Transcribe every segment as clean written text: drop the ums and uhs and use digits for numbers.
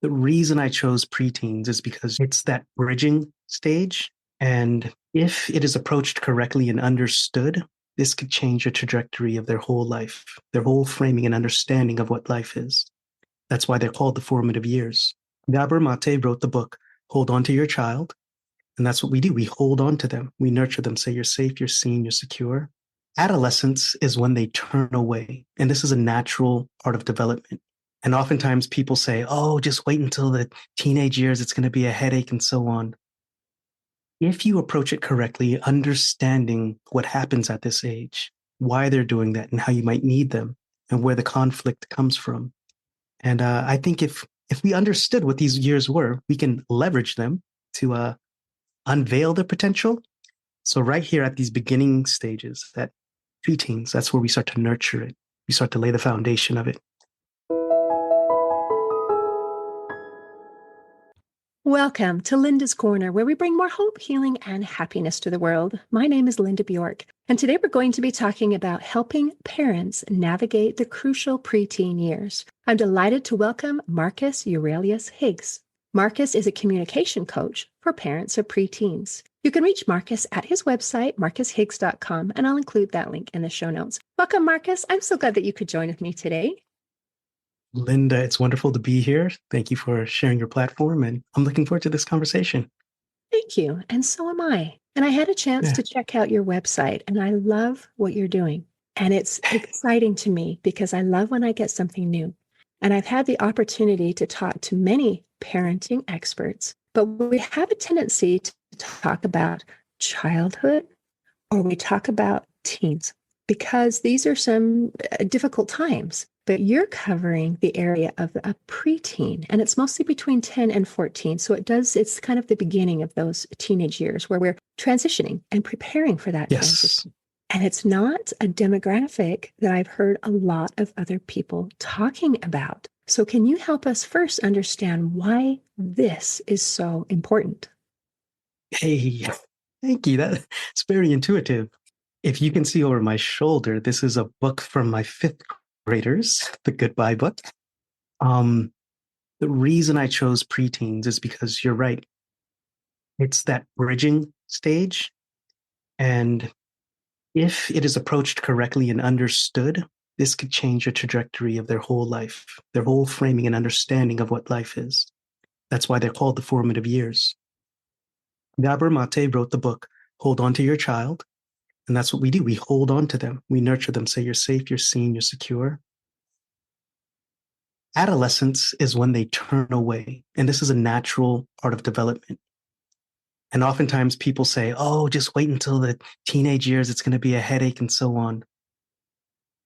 The reason I chose preteens is because it's that bridging stage. And if it is approached correctly and understood, this could change the trajectory of their whole life, their whole framing and understanding of what life is. That's why they're called the formative years. Gabor Mate wrote the book, Hold On to Your Child. And that's what we do. We hold on to them. We nurture them, say you're safe, you're seen, you're secure. Adolescence is when they turn away. And this is a natural part of development. And oftentimes people say, oh, just wait until the teenage years. It's going to be a headache and so on. If you approach it correctly, understanding what happens at this age, why they're doing that and how you might need them and where the conflict comes from. And I think if we understood what these years were, we can leverage them to unveil their potential. So right here at these beginning stages, that preteens, that's where we start to nurture it. We start to lay the foundation of it. Welcome to Linda's Corner, where we bring more hope, healing, and happiness to the world. My name is Linda Bjork, and today we're going to be talking about helping parents navigate the crucial preteen years. I'm delighted to welcome Marcus Aurelius Higgs. Marcus is a communication coach for parents of preteens. You can reach Marcus at his website, marcushiggs.com, and I'll include that link in the show notes. Welcome, Marcus. I'm so glad that you could join with me today. Linda, it's wonderful to be here. Thank you for sharing your platform, and I'm looking forward to this conversation. Thank you. And so am I. And I had a chance to check out your website, and I love what you're doing. And it's exciting to me because I love when I get something new. And I've had the opportunity to talk to many parenting experts, but we have a tendency to talk about childhood or we talk about teens because these are some difficult times. But you're covering the area of a preteen, and it's mostly between 10 and 14. So it's kind of the beginning of those teenage years where we're transitioning and preparing for that transition. And it's not a demographic that I've heard a lot of other people talking about. So can you help us first understand why this is so important? Hey, thank you. That's very intuitive. If you can see over my shoulder, this is a book from my fifth graders, the Goodbye book. The reason I chose preteens is because you're right. It's that bridging stage. And if it is approached correctly and understood, this could change the trajectory of their whole life, their whole framing and understanding of what life is. That's why they're called the formative years. Gabor Mate wrote the book, Hold On to Your Child. And that's what we do. We hold on to them. We nurture them, say you're safe, you're seen, you're secure. Adolescence is when they turn away. And this is a natural part of development. And oftentimes people say, oh, just wait until the teenage years. It's going to be a headache and so on.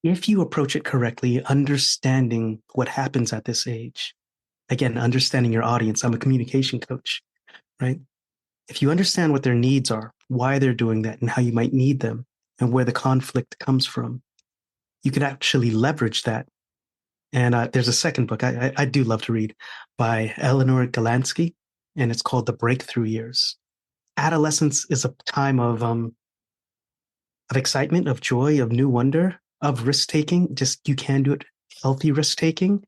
If you approach it correctly, understanding what happens at this age, again, understanding your audience. I'm a communication coach, right? If you understand what their needs are, why they're doing that and how you might need them and where the conflict comes from, you can actually leverage that. And there's a second book I do love to read by Eleanor Galansky, and it's called The Breakthrough Years. Adolescence is a time of excitement, of joy, of new wonder, of risk-taking. Just you can do it, healthy risk-taking.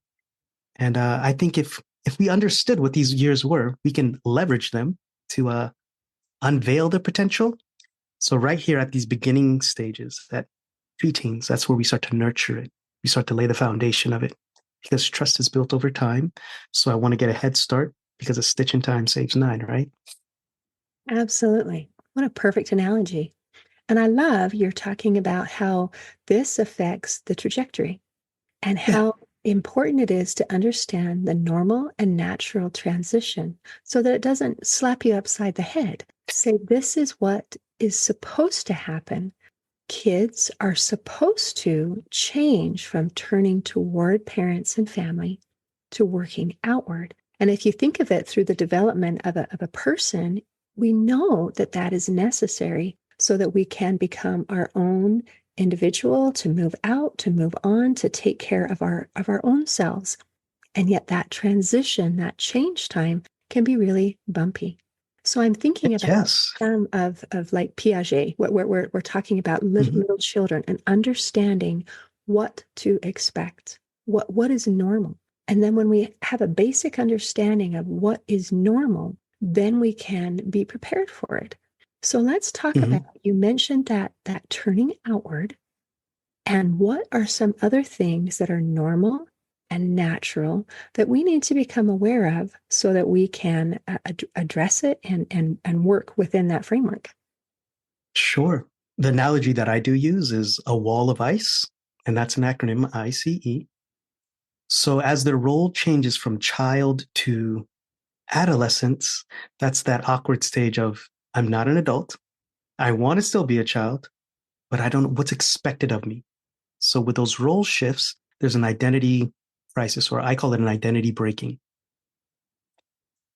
And I think if we understood what these years were, we can leverage them to unveil their potential. So right here at these beginning stages, that preteens, that's where we start to nurture it. We start to lay the foundation of it because trust is built over time. So I want to get a head start because a stitch in time saves nine, right? Absolutely. What a perfect analogy. And I love you're talking about how this affects the trajectory and how important it is to understand the normal and natural transition so that it doesn't slap you upside the head. Say, this is what is supposed to happen. Kids are supposed to change from turning toward parents and family to working outward. And if you think of it through the development of a person, we know that that is necessary so that we can become our own individual, to move out, to move on, to take care of our own selves. And yet that transition, that change time can be really bumpy. So I'm thinking about some of like Piaget, where we're talking about little children and understanding what to expect, what is normal. And then when we have a basic understanding of what is normal, then we can be prepared for it. So let's talk about, Mhm. you mentioned that turning outward, and what are some other things that are normal and natural that we need to become aware of so that we can address it and work within that framework? Sure. The analogy that I do use is a wall of ice, and that's an acronym ICE. So as their role changes from child to adolescence, that's that awkward stage of I'm not an adult. I want to still be a child, but I don't know what's expected of me. So with those role shifts, there's an identity crisis, or I call it an identity breaking.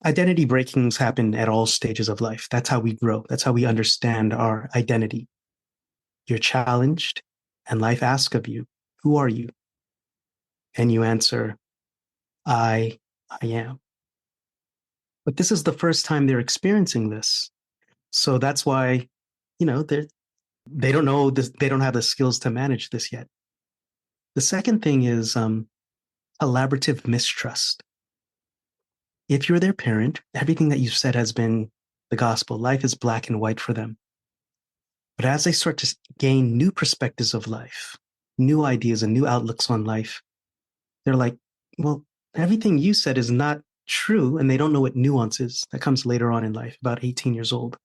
Identity breakings happen at all stages of life. That's how we grow. That's how we understand our identity. You're challenged, and life asks of you, who are you? And you answer, I, I am. But this is the first time they're experiencing this. So that's why, they don't know this, they don't have the skills to manage this yet. The second thing is collaborative mistrust. If you're their parent, everything that you've said has been the gospel. Life is black and white for them. But as they start to gain new perspectives of life, new ideas and new outlooks on life, they're like, well, everything you said is not true. And they don't know what nuance is. That comes later on in life, about 18 years old.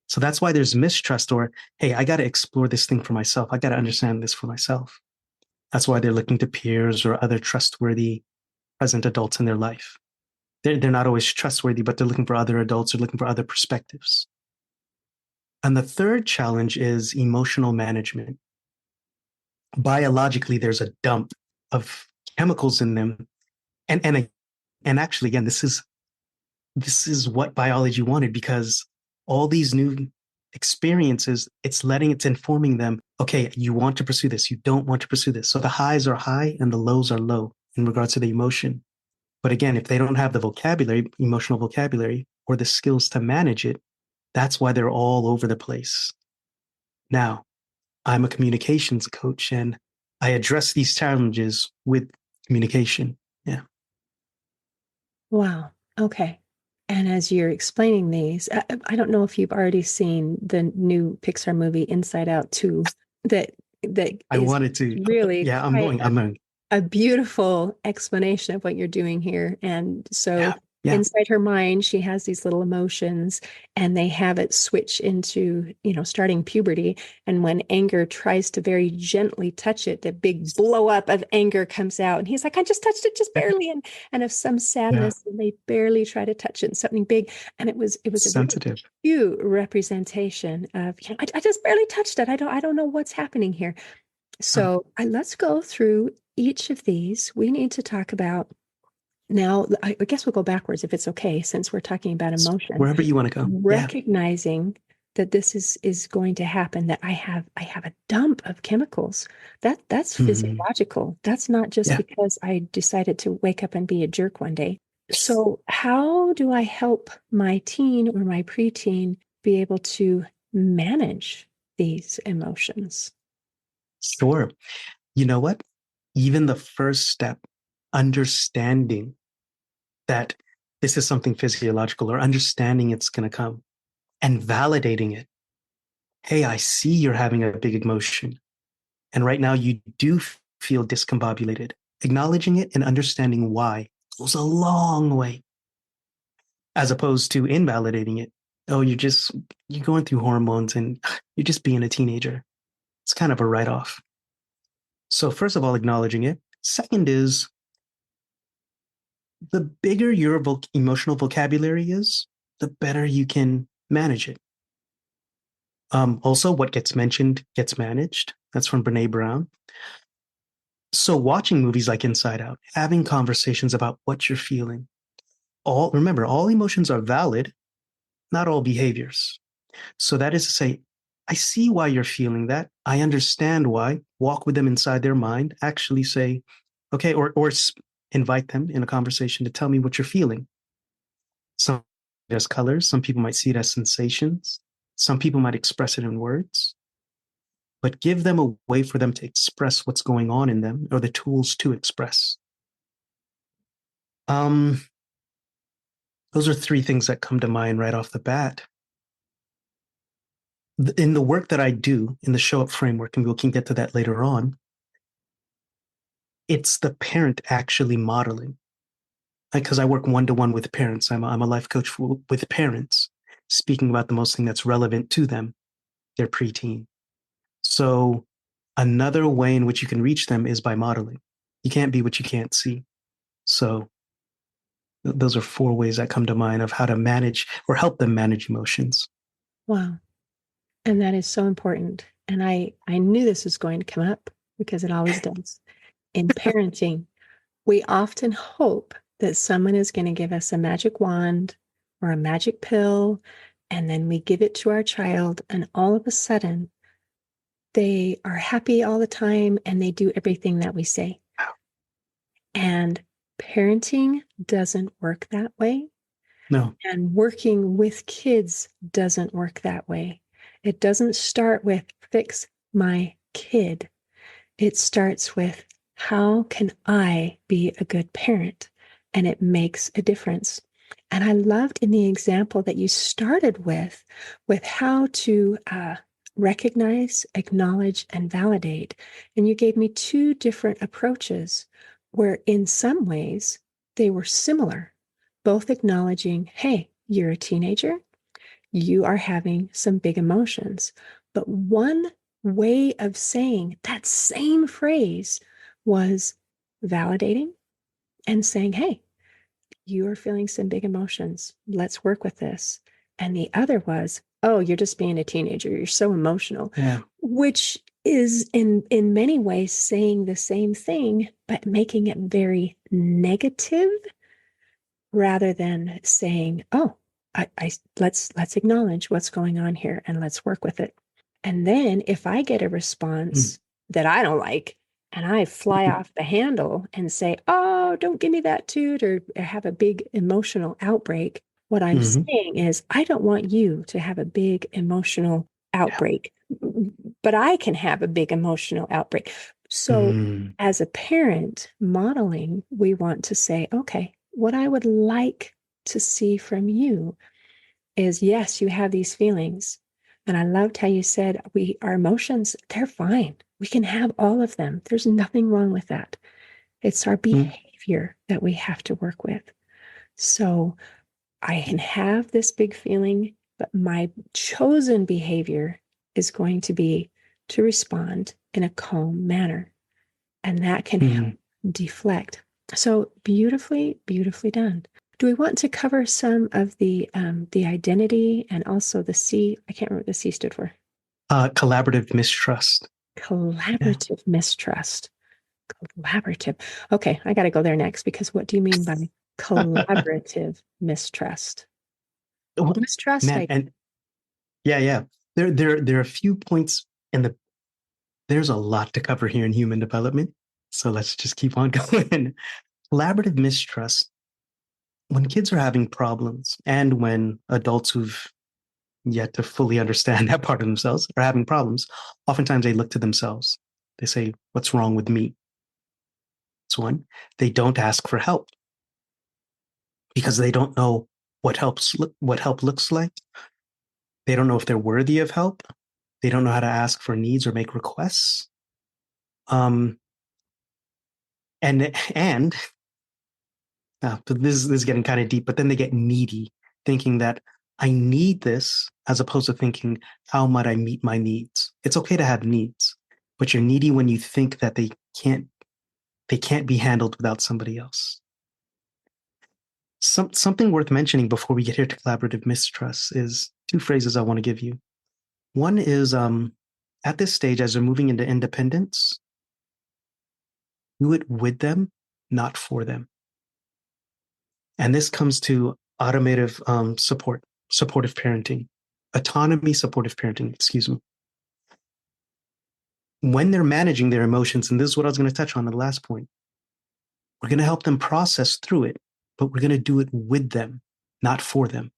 So that's why there's mistrust, or, hey, I got to explore this thing for myself. I got to understand this for myself. That's why they're looking to peers or other trustworthy present adults in their life. They're not always trustworthy, but they're looking for other adults or looking for other perspectives. And the third challenge is emotional management. Biologically, there's a dump of chemicals in them. And actually, again, this is what biology wanted, because all these new experiences, it's informing them, okay, you want to pursue this, you don't want to pursue this. So the highs are high and the lows are low in regards to the emotion. But again, if they don't have the vocabulary, emotional vocabulary, or the skills to manage it, that's why they're all over the place. Now, I'm a communications coach, and I address these challenges with communication. Yeah. Wow. Okay. And as you're explaining these, I don't know if you've already seen the new Pixar movie Inside Out 2, that that I is wanted to, really yeah, quite I'm going, a beautiful explanation of what you're doing here. And so yeah, yeah, inside her mind, she has these little emotions, and they have it switch into, starting puberty. And when anger tries to very gently touch it, the big blow up of anger comes out. And he's like, I just touched it just barely. And of some yeah, sadness, and they barely try to touch it in something big. And it was a really sensitive. cute representation of, I just barely touched it. I don't know what's happening here. Uh, So let's go through each of these. We need to talk about now. I guess we'll go backwards if it's okay, since we're talking about emotion. Wherever you want to go. Yeah. Recognizing that this is going to happen, that I have a dump of chemicals. That's Mhm. physiological. That's not just Yeah. because I decided to wake up and be a jerk one day. So how do I help my teen or my preteen be able to manage these emotions? Sure. You know what? Even the first step, understanding that this is something physiological, or understanding it's going to come, and validating it. Hey, I see you're having a big emotion. And right now you do feel discombobulated. Acknowledging it and understanding why goes a long way, as opposed to invalidating it. Oh, you're going through hormones and you're just being a teenager. It's kind of a write off. So, first of all, acknowledging it. Second is, the bigger your emotional vocabulary is, the better you can manage it. Also, what gets mentioned gets managed. That's from Brene Brown. So, watching movies like Inside Out, having conversations about what you're feeling. Remember, all emotions are valid, not all behaviors. So that is to say, I see why you're feeling that. I understand why. Walk with them inside their mind. Actually say, okay, or invite them in a conversation to tell me what you're feeling. Some as colors. Some people might see it as sensations. Some people might express it in words. But give them a way for them to express what's going on in them, or the tools to express. Um, those are three things that come to mind right off the bat. In the work that I do in the show up framework, and we can get to that later on, it's the parent actually modeling. Because I work one to one with parents. I'm a life coach with parents, speaking about the most thing that's relevant to them, their preteen. So another way in which you can reach them is by modeling. You can't be what you can't see. So those are four ways that come to mind of how to manage or help them manage emotions. Wow. And that is so important. And I knew this was going to come up because it always does. In parenting, we often hope that someone is going to give us a magic wand or a magic pill, and then we give it to our child, and all of a sudden they are happy all the time and they do everything that we say. And parenting doesn't work that way. No. And working with kids doesn't work that way. It doesn't start with fix my kid. It starts with how can I be a good parent? And it makes a difference. And I loved in the example that you started with how to recognize, acknowledge, and validate. And you gave me two different approaches where, in some ways, they were similar, both acknowledging, hey, you're a teenager, you are having some big emotions. But one way of saying that same phrase was validating and saying, hey, you are feeling some big emotions. Let's work with this. And the other was, oh, you're just being a teenager. You're so emotional, Yeah. which is in many ways saying the same thing, but making it very negative rather than saying, oh, let's acknowledge what's going on here and let's work with it. And then if I get a response that I don't like and I fly off the handle and say, oh, don't give me that toot, or have a big emotional outbreak, what I'm Mm-hmm. saying is, I don't want you to have a big emotional Yeah. outbreak, but I can have a big emotional outbreak. So, Mm. as a parent modeling, we want to say, okay, what I would like to see from you is, yes, you have these feelings. And I loved how you said our emotions, they're fine. We can have all of them. There's nothing wrong with that. It's our Mm. behavior that we have to work with. So I can have this big feeling, but my chosen behavior is going to be to respond in a calm manner. And that can help Mm. deflect. So beautifully, beautifully done. Do we want to cover some of the identity and also the C? I can't remember what the C stood for. Collaborative mistrust. Yeah. Collaborative mistrust. Collaborative. Okay, I got to go there next because what do you mean by collaborative mistrust? Mistrust, Man, and yeah, yeah. There are a few points in the there's a lot to cover here in human development. So let's just keep on going. Collaborative mistrust, when kids are having problems and when adults who've yet to fully understand that part of themselves are having problems, oftentimes they look to themselves. They say, what's wrong with me? That's one. They don't ask for help because they don't know what help looks like. They don't know if they're worthy of help. They don't know how to ask for needs or make requests. Um, and but this is getting kind of deep. But then they get needy, thinking that I need this, as opposed to thinking how might I meet my needs. It's okay to have needs, but you're needy when you think that they can't be handled without somebody else. Something worth mentioning before we get here to collaborative mistrust is two phrases I want to give you. One is at this stage, as they're moving into independence, do it with them, not for them. And this comes to automative supportive parenting, autonomy, supportive parenting, excuse me. When they're managing their emotions, and this is what I was going to touch on in the last point, we're going to help them process through it, but we're going to do it with them, not for them.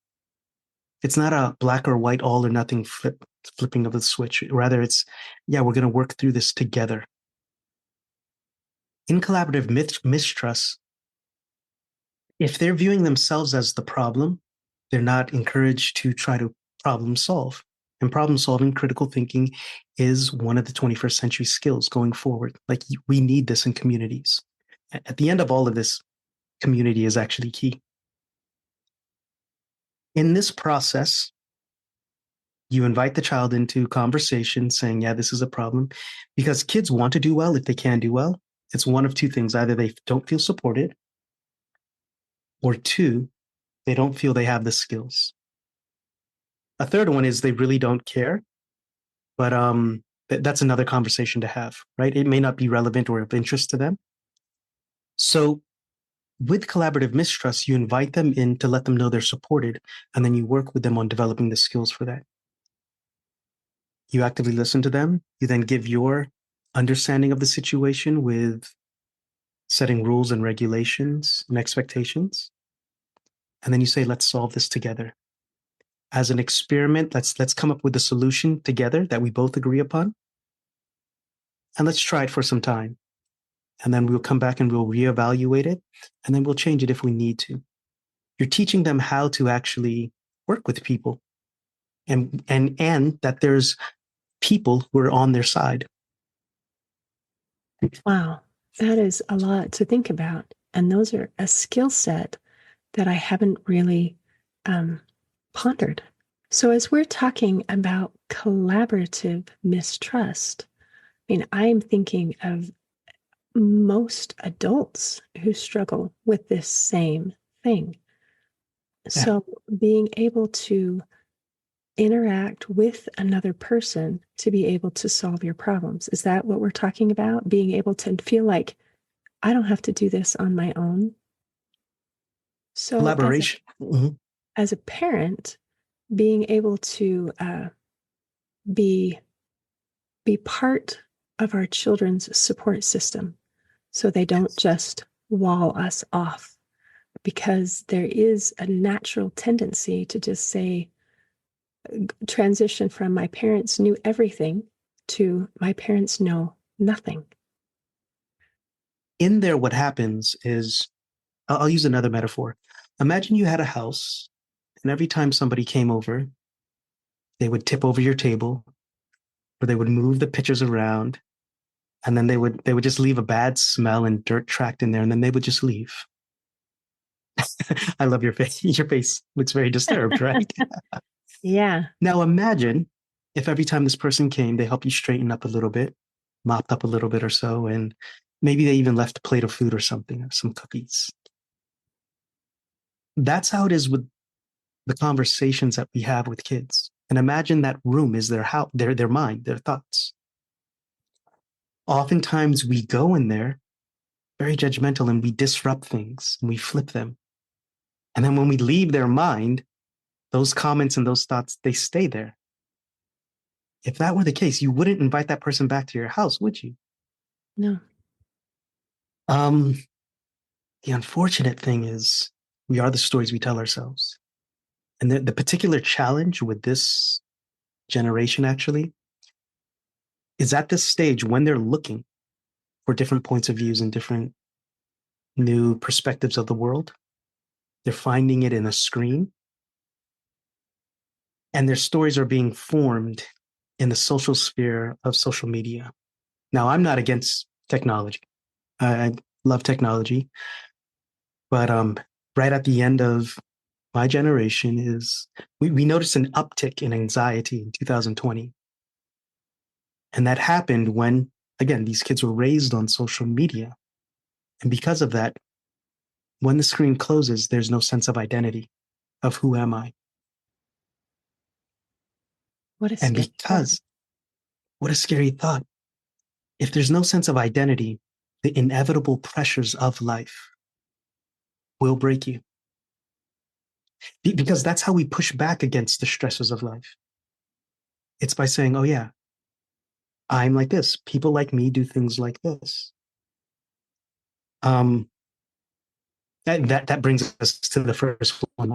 It's not a black or white, all or nothing flipping of the switch. Rather, it's, yeah, we're going to work through this together. In collaborative mistrust, If they're viewing themselves as the problem, they're not encouraged to try to problem solve. And problem solving, critical thinking is one of the 21st century skills going forward. Like we need this in communities. At the end of all of this, community is actually key. In this process, you invite the child into conversation saying, yeah, this is a problem, because kids want to do well if they can do well. It's one of two things. Either they don't feel supported, or two, they don't feel they have the skills. A third one is they really don't care, but that's another conversation to have, right? It may not be relevant or of interest to them. So with collaborative mistrust, you invite them in to let them know they're supported, and then you work with them on developing the skills for that. You actively listen to them. You then give your understanding of the situation with setting rules and regulations and expectations. And then you say, let's solve this together. As an experiment, let's come up with a solution together that we both agree upon. And let's try it for some time. And then we'll come back and we'll reevaluate it. And then we'll change it if we need to. You're teaching them how to actually work with people and that there's people who are on their side. Wow, that is a lot to think about. And those are a skill set that I haven't really pondered. So, as we're talking about collaborative mistrust, I mean, I'm thinking of most adults who struggle with this same thing. Yeah. So, being able to interact with another person to be able to solve your problems, is that what we're talking about? Being able to feel like I don't have to do this on my own. So, Collaboration. Mm-hmm. as a parent, being able to be be part of our children's support system so they don't just wall us off, because there is a natural tendency to just say, transition from my parents knew everything to my parents know nothing. In there, what happens is, I'll use another metaphor. Imagine you had a house, and every time somebody came over, they would tip over your table, or they would move the pitchers around, and then they would just leave a bad smell and dirt tracked in there, and then they would just leave. I love your face. Your face looks very disturbed, right? Yeah. Now imagine if every time this person came, they helped you straighten up a little bit, mopped up a little bit or so, and maybe they even left a plate of food or something, or some cookies. That's how it is with the conversations that we have with kids. And imagine that room is their house, their mind, their thoughts. Oftentimes we go in there very judgmental and we disrupt things and we flip them. And then when we leave their mind, those comments and those thoughts, they stay there. If that were the case, you wouldn't invite that person back to your house, would you? No. Um, the unfortunate thing is we are the stories we tell ourselves. And the particular challenge with this generation actually is at this stage when they're looking for different points of views and different new perspectives of the world, they're finding it in a screen, and their stories are being formed in the social sphere of social media. Now, I'm not against technology. I love technology, but right at the end of my generation is we noticed an uptick in anxiety in 2020. And that happened when, again, these kids were raised on social media. And because of that, when the screen closes, there's no sense of identity of who am I? What a And scary thought. because, what a scary thought. If there's no sense of identity, the inevitable pressures of life will break you. Because that's how we push back against the stresses of life. It's by saying, oh, yeah, I'm like this. People like me do things like this. Um, that brings us to the first one,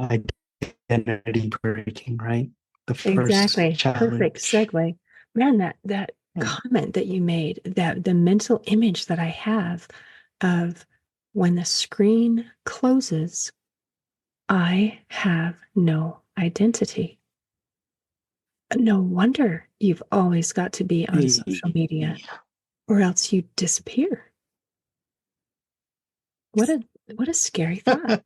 identity breaking, right? The first Exactly. Perfect challenge. segue. Man, that Yeah. comment that you made, that the mental image that I have of when the screen closes, I have no identity. No wonder you've always got to be on social media, or else you disappear. What a scary thought.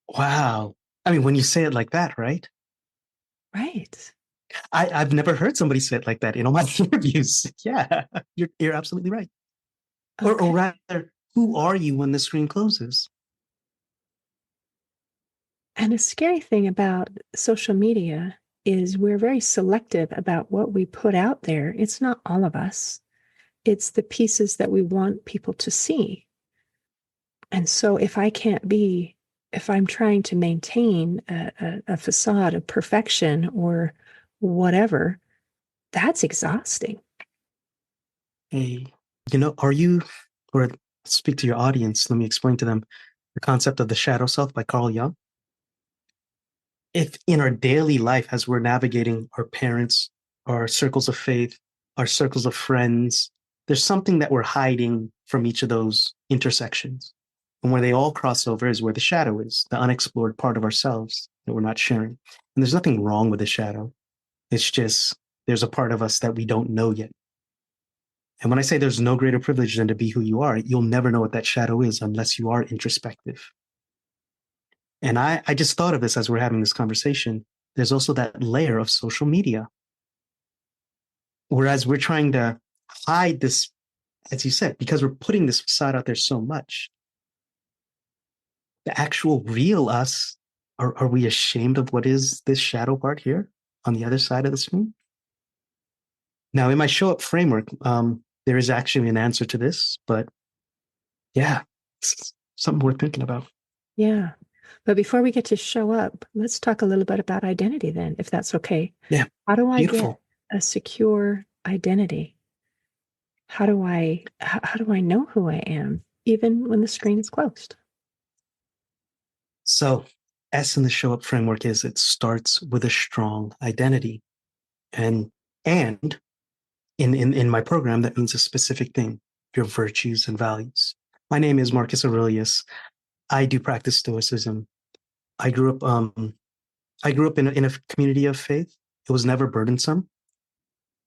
Wow. I mean, when you say it like that, right? Right. I've never heard somebody say it like that in all my interviews. Yeah, you're absolutely right. Or Okay. rather, who are you when the screen closes? And a scary thing about social media is we're very selective about what we put out there. It's not all of us, it's the pieces that we want people to see. And so if I'm trying to maintain a facade of perfection or whatever, that's exhausting. Hey, are you, or speak to your audience, let me explain to them the concept of the shadow self by Carl Jung. If in our daily life, as we're navigating our parents, our circles of faith, our circles of friends, there's something that we're hiding from each of those intersections. And where they all cross over is where the shadow is, the unexplored part of ourselves that we're not sharing. And there's nothing wrong with the shadow. It's just there's a part of us that we don't know yet. And when I say there's no greater privilege than to be who you are, you'll never know what that shadow is unless you are introspective. And I just thought of this as we're having this conversation. There's also that layer of social media. Whereas we're trying to hide this, as you said, because we're putting this facade out there so much, the actual real us, are we ashamed of what is this shadow part here on the other side of the screen? Now, in my show up framework, there is actually an answer to this, but yeah, it's something worth thinking about. Yeah. But before we get to show up, let's talk a little bit about identity then, if that's okay. Yeah, How do I get beautiful. a secure identity? How do I know who I am even when the screen is closed? So, S in the show up framework is it starts with a strong identity. And in my program, that means a specific thing, your virtues and values. My name is Marcus Aurelius. I do practice Stoicism. I grew up I grew up in a community of faith. It was never burdensome.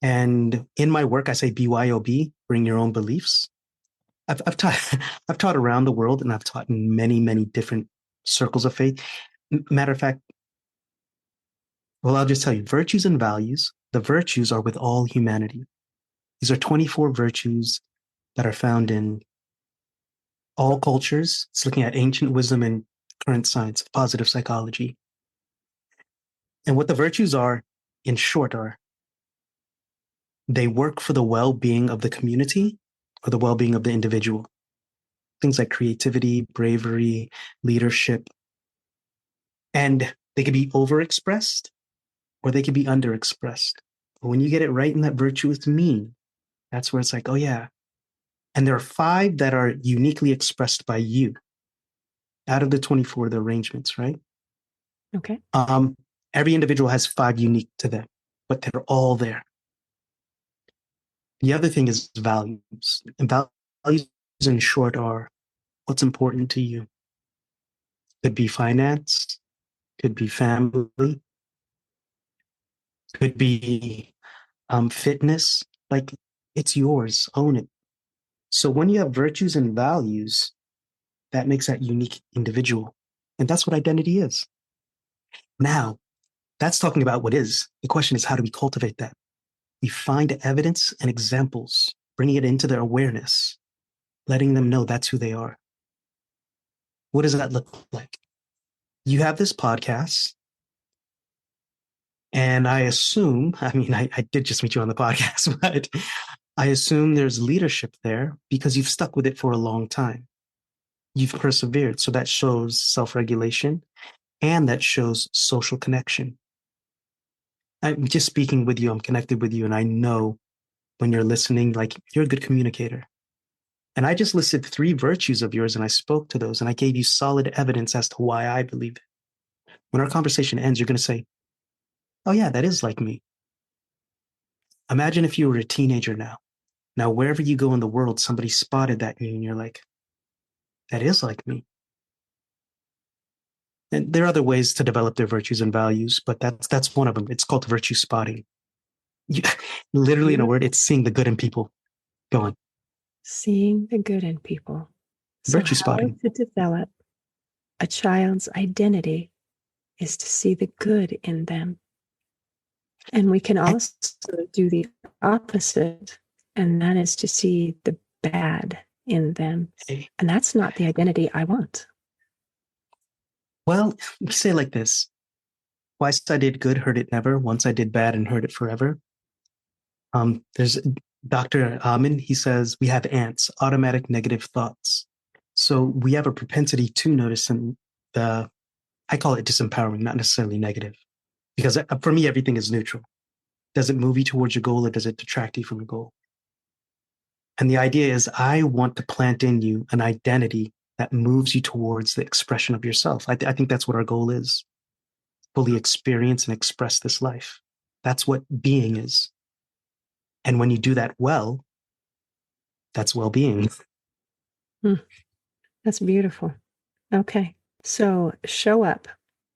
And in my work, I say BYOB, bring your own beliefs. I've taught I've taught around the world, and I've taught in many different circles of faith. Matter of fact, well, I'll just tell you, virtues and values. The virtues are with all humanity. These are 24 virtues that are found in all cultures. It's looking at ancient wisdom and current science, positive psychology. And what the virtues are, in short, are they work for the well-being of the community or the well-being of the individual. Things like creativity, bravery, leadership. And they can be overexpressed or they can be underexpressed. But when you get it right in that virtuous mean, that's where it's like, oh yeah. And there are 5 that are uniquely expressed by you out of the 24, the arrangements, right? Okay. Um, every individual has 5 unique to them, but they're all there. The other thing is values. And values, in short, are what's important to you. Could be finance, could be family, could be fitness. Like it's yours, own it. So when you have virtues and values, that makes that unique individual. And that's what identity is. Now, that's talking about what is. The question is, how do we cultivate that? We find evidence and examples, bringing it into their awareness, letting them know that's who they are. What does that look like? You have this podcast, and I assume, I mean, I did just meet you on the podcast, but I assume there's leadership there because you've stuck with it for a long time. You've persevered. So that shows self regulation and that shows social connection. I'm just speaking with you, I'm connected with you, and I know when you're listening, like you're a good communicator. And I just listed 3 virtues of yours and I spoke to those and I gave you solid evidence as to why I believe it. When our conversation ends, you're going to say, oh, yeah, that is like me. Imagine if you were a teenager now Now, wherever you go in the world, somebody spotted that in you and you're like, that is like me. And there are other ways to develop their virtues and values, but that's one of them. It's called virtue spotting. You, literally, in a word, Beautiful. it's seeing the good in people. Going Seeing the good in people. So, virtue how spotting. to develop a child's identity is to see the good in them. And we can And, also do the opposite, and that is to see the bad in them. And that's not the identity I want. well, we say it like this: twice I did good, heard it never. Once I did bad and heard it forever. There's Dr. Amin. He says we have ants, automatic negative thoughts. So we have a propensity to notice, and the I call it disempowering, not necessarily negative, because for me everything is neutral. Does it move you towards your goal or does it detract you from your goal? And the idea is, I want to plant in you an identity that moves you towards the expression of yourself. I think that's what our goal is: fully experience and express this life. That's what being is. And when you do that well, that's well being. Hmm, that's beautiful. Okay. So show up.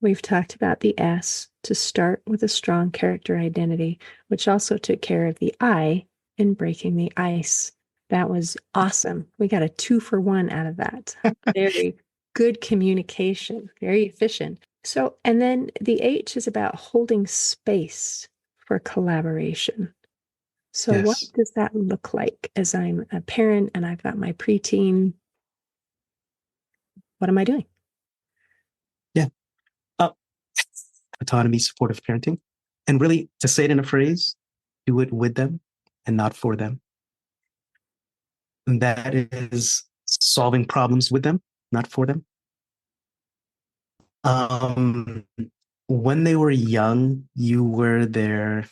We've talked about the S to start with a strong character identity, which also took care of the I in breaking the ice. That was awesome. We got a 2-for-1 out of that. Very good communication, very efficient. So, and then the H is about holding space for collaboration. So, what Yes. does that look like as I'm a parent and I've got my preteen? What am I doing? Yeah. Uh, Autonomy, supportive parenting. And really, to say it in a phrase, do it with them and not for them. And that is solving problems with them, not for them. Um, when they were young, you were their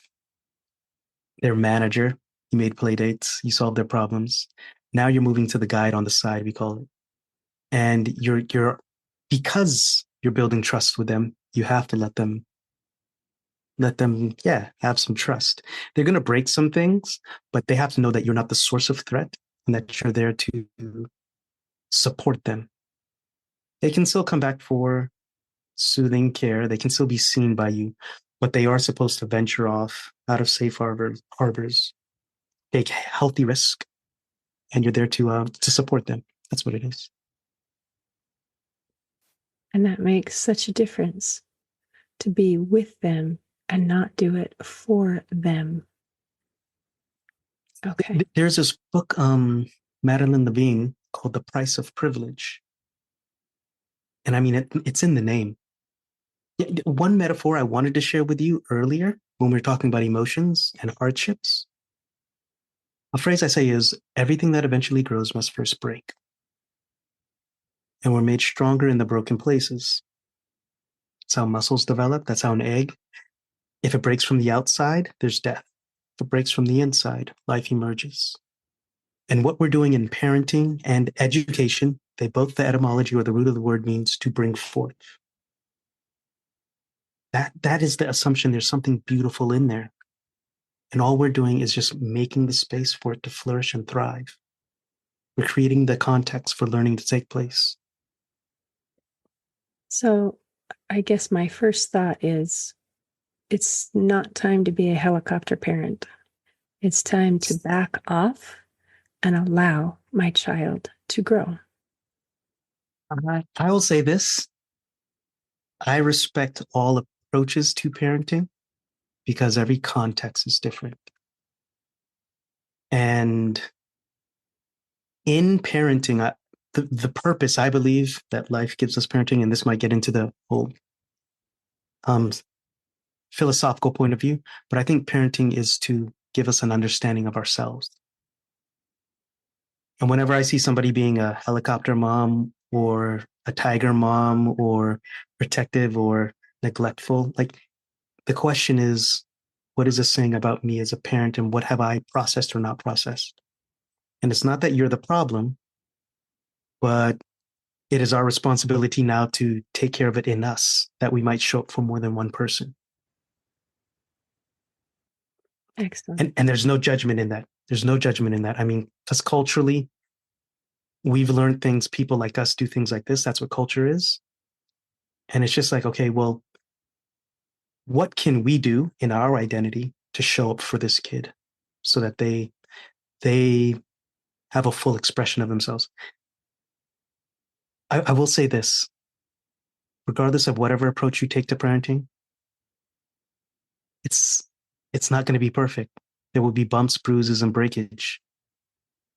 manager. You made play dates, you solved their problems. Now you're moving to the guide on the side, we call it. And you're because you're building trust with them, you have to let them, yeah, have some trust. They're going to break some things, but they have to know that you're not the source of threat and that you're there to support them. They can still come back for soothing care. They can still be seen by you, but they are supposed to venture off out of safe harbors, take healthy risk, and you're there to support them. That's what it is. And that makes such a difference to be with them and not do it for them. Okay. There's this book, Madeline Levine, called The Price of Privilege. And I mean, it's in the name. One metaphor I wanted to share with you earlier when we were talking about emotions and hardships, a phrase I say is, everything that eventually grows must first break. And we're made stronger in the broken places. That's how muscles develop. That's how an egg, if it breaks from the outside, there's death. If it breaks from the inside, life emerges. And what we're doing in parenting and education, they both, the etymology or the root of the word means to bring forth. That is the assumption. There's something beautiful in there. And all we're doing is just making the space for it to flourish and thrive. We're creating the context for learning to take place. So I guess my first thought is it's not time to be a helicopter parent. It's time to back off and allow my child to grow. I will say this: I respect all approaches to parenting because every context is different. And in parenting, the purpose I believe that life gives us parenting, and this might get into the whole um, philosophical point of view, but I think parenting is to give us an understanding of ourselves. And whenever I see somebody being a helicopter mom or a tiger mom or protective or neglectful, like, the question is, what is this saying about me as a parent and what have I processed or not processed? And it's not that you're the problem, but it is our responsibility now to take care of it in us, that we might show up for more than one person. Excellent. And there's no judgment in that. There's no judgment in that. I mean, because culturally, we've learned things, people like us do things like this. That's what culture is. And it's just like, okay, well, what can we do in our identity to show up for this kid so that they have a full expression of themselves? I will say this, regardless of whatever approach you take to parenting, it's it's not going to be perfect. There will be bumps, bruises, and breakage.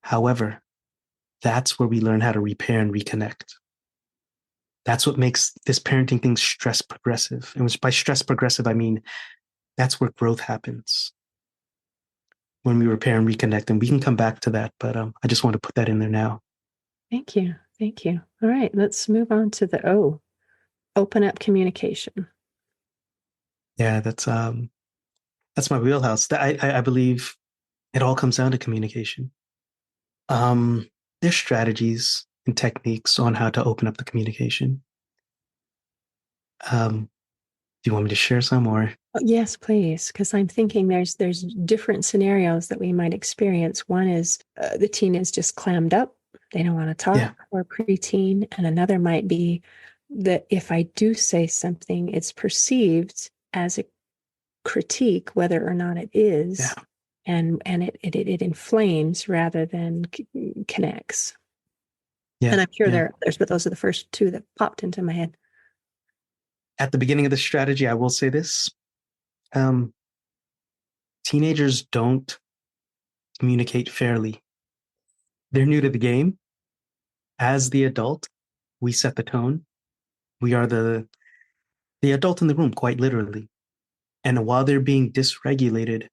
However, that's where we learn how to repair and reconnect. That's what makes this parenting thing stress progressive. And by stress progressive, I mean that's where growth happens when we repair and reconnect. And we can come back to that, but I just want to put that in there now. Thank you. Thank you. All right, let's move on to the O, open up communication. Yeah, that's my wheelhouse. I believe it all comes down to communication. Um, there's strategies and techniques on how to open up the communication. Do you want me to share some or? Oh, yes, please, because I'm thinking there's different scenarios that we might experience. One is the teen is just clammed up; they don't want to talk, Yeah, or preteen, and another might be that if I do say something, it's perceived as a critique, whether or not it yeah, is, and it inflames rather than connects. yeah, And I'm sure yeah. there's, but those are the first two that popped into my head. At the beginning of the strategy, I will say this. Um, Teenagers don't communicate fairly. They're new to the game. As the adult, we set the tone. We are the adult in the room, quite literally. And while they're being dysregulated,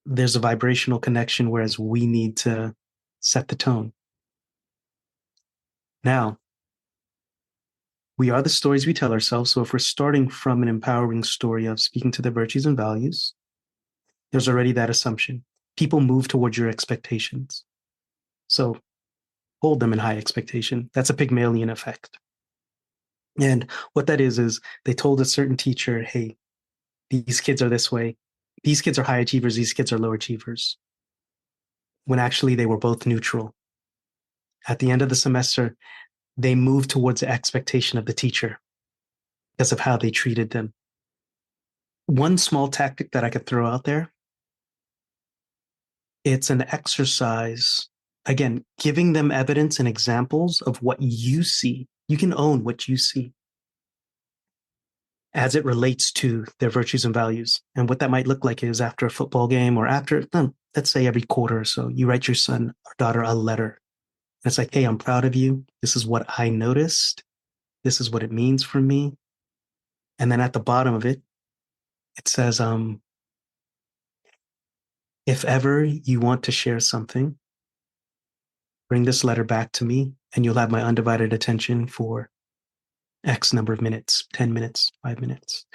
there's a vibrational connection, whereas we need to set the tone. Now, we are the stories we tell ourselves. So if we're starting from an empowering story of speaking to their virtues and values, there's already that assumption. People move towards your expectations. So hold them in high expectation. That's a Pygmalion effect. And what that is they told a certain teacher, hey, these kids are this way. These kids are high achievers. These kids are low achievers. When actually they were both neutral. At the end of the semester, they moved towards the expectation of the teacher because of how they treated them. One small tactic that I could throw out there, it's an exercise, again, giving them evidence and examples of what you see. You can own what you see as it relates to their virtues and values. And what that might look like is after a football game or after, let's say every quarter or so, you write your son or daughter a letter. And it's like, hey, I'm proud of you. This is what I noticed. This is what it means for me. And then at the bottom of it, it says, if ever you want to share something, bring this letter back to me and you'll have my undivided attention for X number of minutes, 10 minutes, 5 minutes.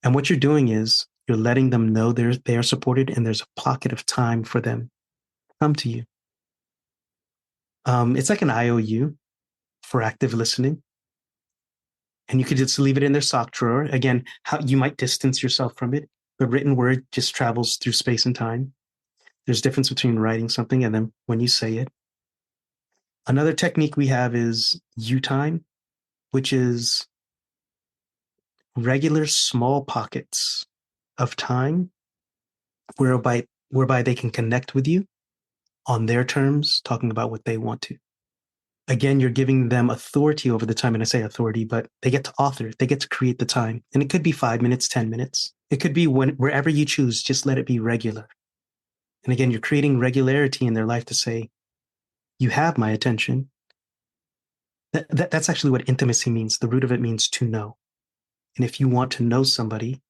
And what you're doing is you're letting them know they are supported and there's a pocket of time for them to come to you. It's like an IOU for active listening. And you could just leave it in their sock drawer. Again, how you might distance yourself from it. The written word just travels through space and time. There's a difference between writing something and then when you say it. Another technique we have is U time, which is regular small pockets of time whereby they can connect with you on their terms, talking about what they want to. Again, you're giving them authority over the time. And I say authority, but they get to author, they get to create the time. And it could be 5 minutes, 10 minutes. It could be wherever you choose, just let it be regular. And again, you're creating regularity in their life to say, you have my attention. That's actually what intimacy means. The root of it means to know. And if you want to know somebody,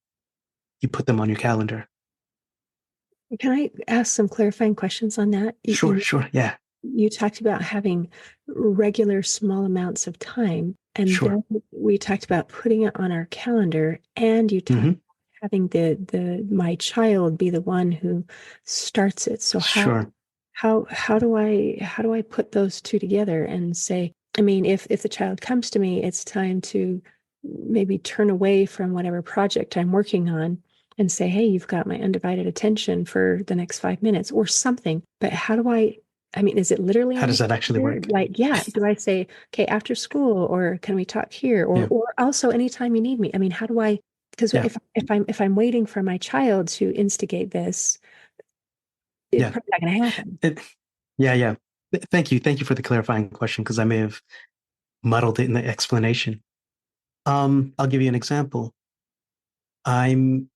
you put them on your calendar. Can I ask some clarifying questions on that? Sure, sure. Yeah, You talked about having regular small amounts of time, and sure. then we talked about putting it on our calendar, and you talked Mm-hmm. about having the my child be the one who starts it. So Sure. how do I put those two together and say, I mean, if the child comes to me, it's time to maybe turn away from whatever project I'm working on and say, hey, you've got my undivided attention for the next 5 minutes or something. But how do I mean, is it literally How on the does that actually calendar? work? Like, yeah, do I say, okay, after school, or can we talk here? Or Yeah. or also anytime you need me? I mean, how do I, because Yeah. if I'm waiting for my child to instigate this, it's Yeah. probably not gonna happen. It, yeah. Yeah. Thank you. Thank you for the clarifying question because I may have muddled it in the explanation. I'll give you an example. I'm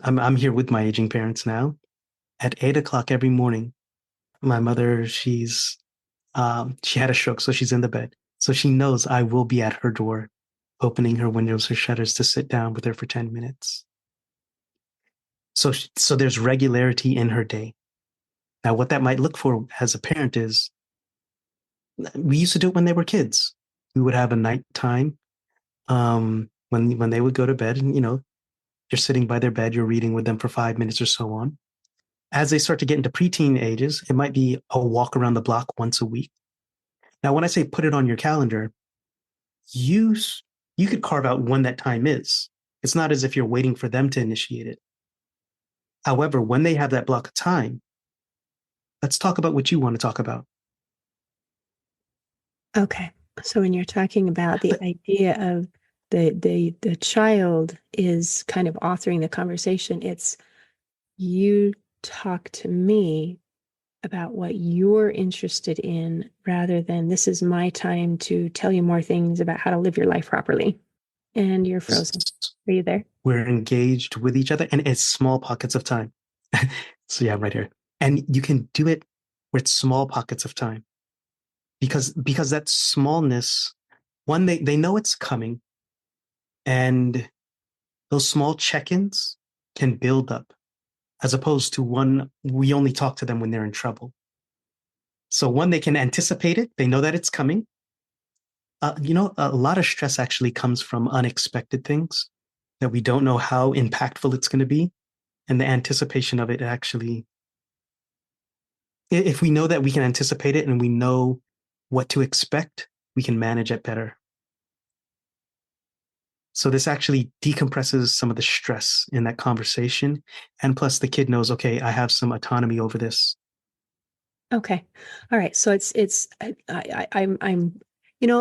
I'm here with my aging parents now. At 8 o'clock every morning, my mother, she had a stroke, so she's in the bed. So she knows I will be at her door, opening her windows, her shutters to sit down with her for 10 minutes. So there's regularity in her day. Now, what that might look for as a parent is we used to do it when they were kids. We would have a night time when they would go to bed, and you're sitting by their bed, you're reading with them for 5 minutes or so on. As they start to get into preteen ages, it might be a walk around the block once a week. Now, when I say put it on your calendar, you you could carve out when that time is. It's not as if you're waiting for them to initiate it. However, when they have that block of time, let's talk about what you want to talk about. Okay. So when you're talking about the But idea of the child is kind of authoring the conversation, it's you talk to me about what you're interested in rather than this is my time to tell you more things about how to live your life properly. And you're frozen. Are you there? we're engaged with each other and it's small pockets of time. So yeah, I'm right here. And you can do it with small pockets of time because that smallness, one, they know it's coming, and those small check-ins can build up as opposed to one, we only talk to them when they're in trouble. So one, they can anticipate it. They know that it's coming. A lot of stress actually comes from unexpected things that we don't know how impactful it's going to be. And the anticipation of it actually, if we know that we can anticipate it and we know what to expect, we can manage it better. So this actually decompresses some of the stress in that conversation. And plus the kid knows, okay, I have some autonomy over this. Okay. All right. So I'm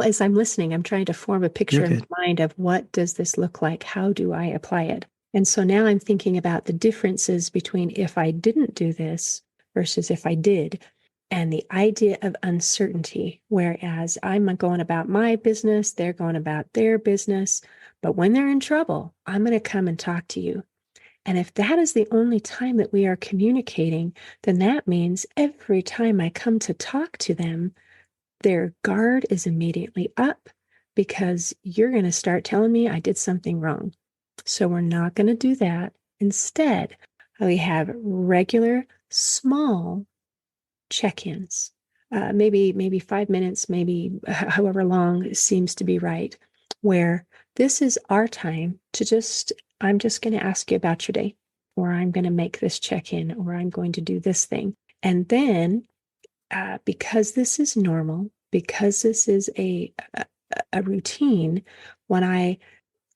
as I'm listening, I'm trying to form a You're picture in good. my mind of what does this look like? How do I apply it? And so now I'm thinking about the differences between if I didn't do this versus if I did, and the idea of uncertainty. Whereas I'm going about my business, they're going about their business. But when they're in trouble, I'm going to come and talk to you. And if that is the only time that we are communicating, then that means every time I come to talk to them, their guard is immediately up because you're going to start telling me I did something wrong. So we're not going to do that. Instead, we have regular, small check-ins. Maybe 5 minutes, maybe however long seems to be right, where this is our time to I'm just going to ask you about your day, or I'm going to make this check-in, or I'm going to do this thing. And then because this is normal, because this is a routine, when I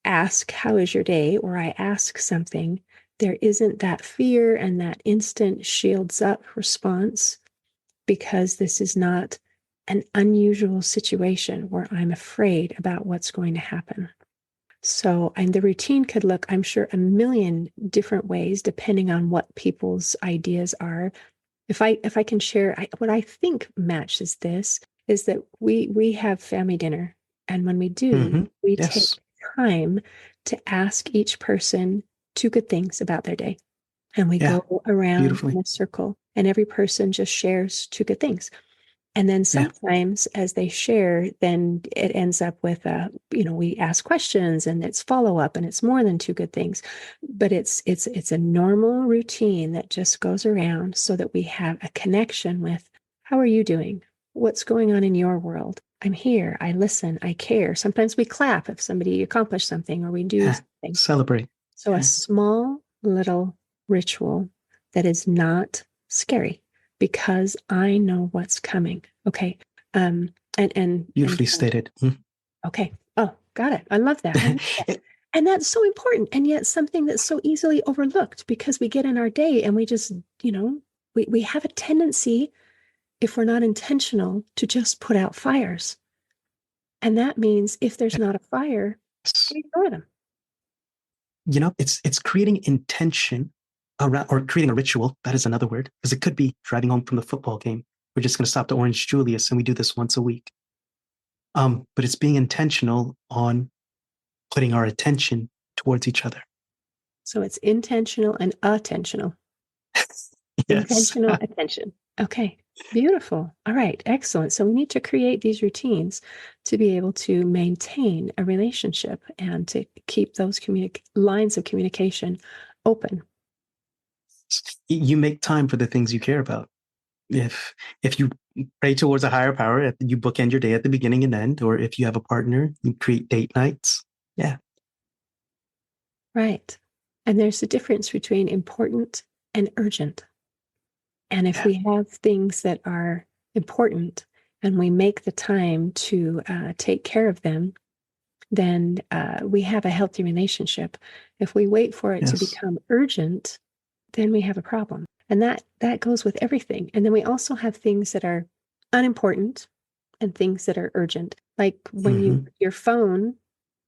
ask, how is your day? Or I ask something, there isn't that fear and that instant shields up response because this is not an unusual situation where I'm afraid about what's going to happen. So, and the routine could look, I'm sure, a million different ways depending on what people's ideas are. If I can share, what I think matches this is that we have family dinner, and when we do, Mm-hmm. we take Yes. time to ask each person two good things about their day, and we Yeah. go around in Beautifully. a circle, and every person just shares two good things. And then Yeah. sometimes as they share, then it ends up with we ask questions and it's follow up and it's more than two good things. But it's a normal routine that just goes around so that we have a connection with how are you doing? What's going on in your world? I'm here. I listen. I care. Sometimes we clap if somebody accomplished something or we do Yeah. something. Celebrate. So a Yeah. small little ritual that is not scary because I know what's coming. Okay. And Beautifully so, stated. okay. Oh, got it. I love that. I love that. And that's so important. And yet something that's so easily overlooked because we get in our day and we just, we have a tendency, if we're not intentional, to just put out fires. And that means if there's not a fire, we ignore them. It's creating intention around, or creating a ritual. That is another word, because it could be driving home from the football game. We're just going to stop to Orange Julius, and we do this once a week. But it's being intentional on putting our attention towards each other. So it's intentional and attentional. Yes. Intentional attention. Okay, beautiful. All right, excellent. So we need to create these routines to be able to maintain a relationship and to keep those lines of communication open. You make time for the things you care about. If you pray towards a higher power, you bookend your day at the beginning and end, or if you have a partner, you create date nights. Yeah. Right. And there's a difference between important and urgent. And if we have things that are important and we make the time to take care of them, then we have a healthy relationship. If we wait for it to become urgent, then we have a problem. And that goes with everything. And then we also have things that are unimportant and things that are urgent. Like when your phone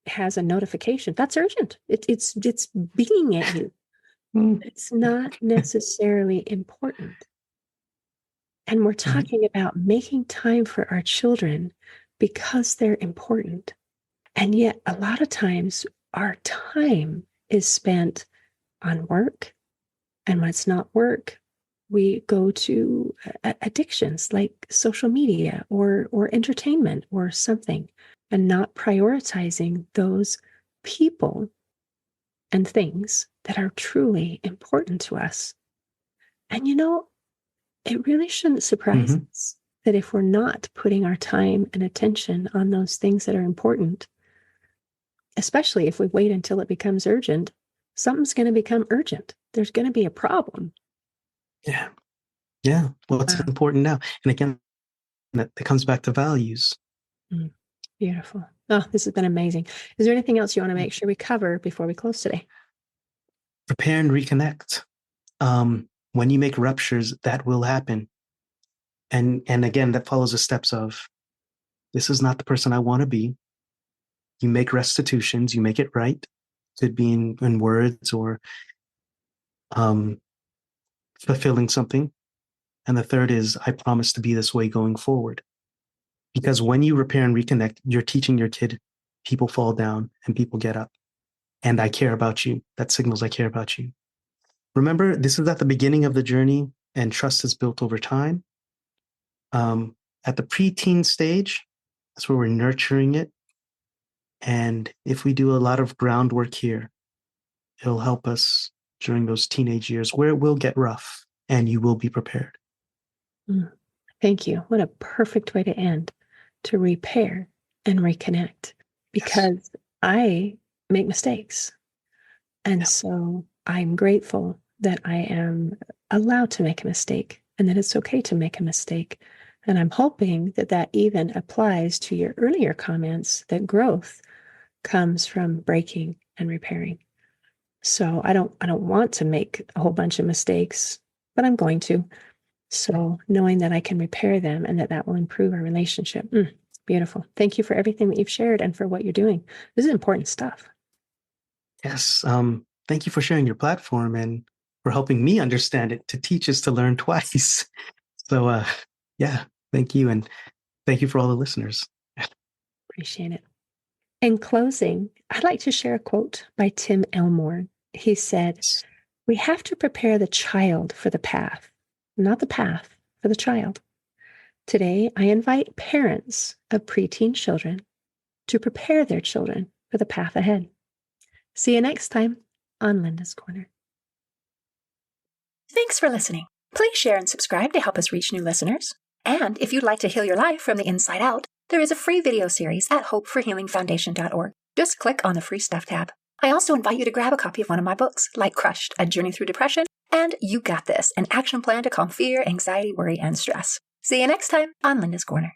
has a notification, that's urgent. It's being at you. It's not necessarily important. And we're talking about making time for our children because they're important. And yet a lot of times our time is spent on work. And when it's not work, we go to addictions like social media or entertainment or something, and not prioritizing those people and things that are truly important to us. And it really shouldn't surprise us that if we're not putting our time and attention on those things that are important, especially if we wait until it becomes urgent, something's going to become urgent. There's going to be a problem. Yeah. Yeah. Well, it's important now. And again, that comes back to values. Beautiful. Oh, this has been amazing. Is there anything else you want to make sure we cover before we close today? Prepare and reconnect. When you make ruptures, that will happen. And again, that follows the steps of, this is not the person I want to be. You make restitutions, you make it right. Could be in words or fulfilling something. And the third is, I promise to be this way going forward. Because when you repair and reconnect, you're teaching your kid, people fall down and people get up. And I care about you. That signals I care about you. Remember, this is at the beginning of the journey, and trust is built over time. At the preteen stage, that's where we're nurturing it. And if we do a lot of groundwork here, it'll help us during those teenage years where it will get rough, and you will be prepared. Thank you. What a perfect way to end, to repair and reconnect, because I make mistakes. And so I'm grateful that I am allowed to make a mistake and that it's okay to make a mistake. And I'm hoping that that even applies to your earlier comments, that growth comes from breaking and repairing. So I don't want to make a whole bunch of mistakes, but I'm going to. So knowing that I can repair them and that will improve our relationship. Beautiful. Thank you for everything that you've shared and for what you're doing. This is important stuff. Yes. Thank you for sharing your platform and for helping me understand it. To teach is to learn twice. So, yeah, thank you. And thank you for all the listeners. Appreciate it. In closing, I'd like to share a quote by Tim Elmore. He said, "We have to prepare the child for the path, not the path for the child." Today, I invite parents of preteen children to prepare their children for the path ahead. See you next time on Linda's Corner. Thanks for listening. Please share and subscribe to help us reach new listeners. And if you'd like to heal your life from the inside out, there is a free video series at hopeforhealingfoundation.org. Just click on the free stuff tab. I also invite you to grab a copy of one of my books, like Crushed, A Journey Through Depression, and You Got This, an action plan to calm fear, anxiety, worry, and stress. See you next time on Linda's Corner.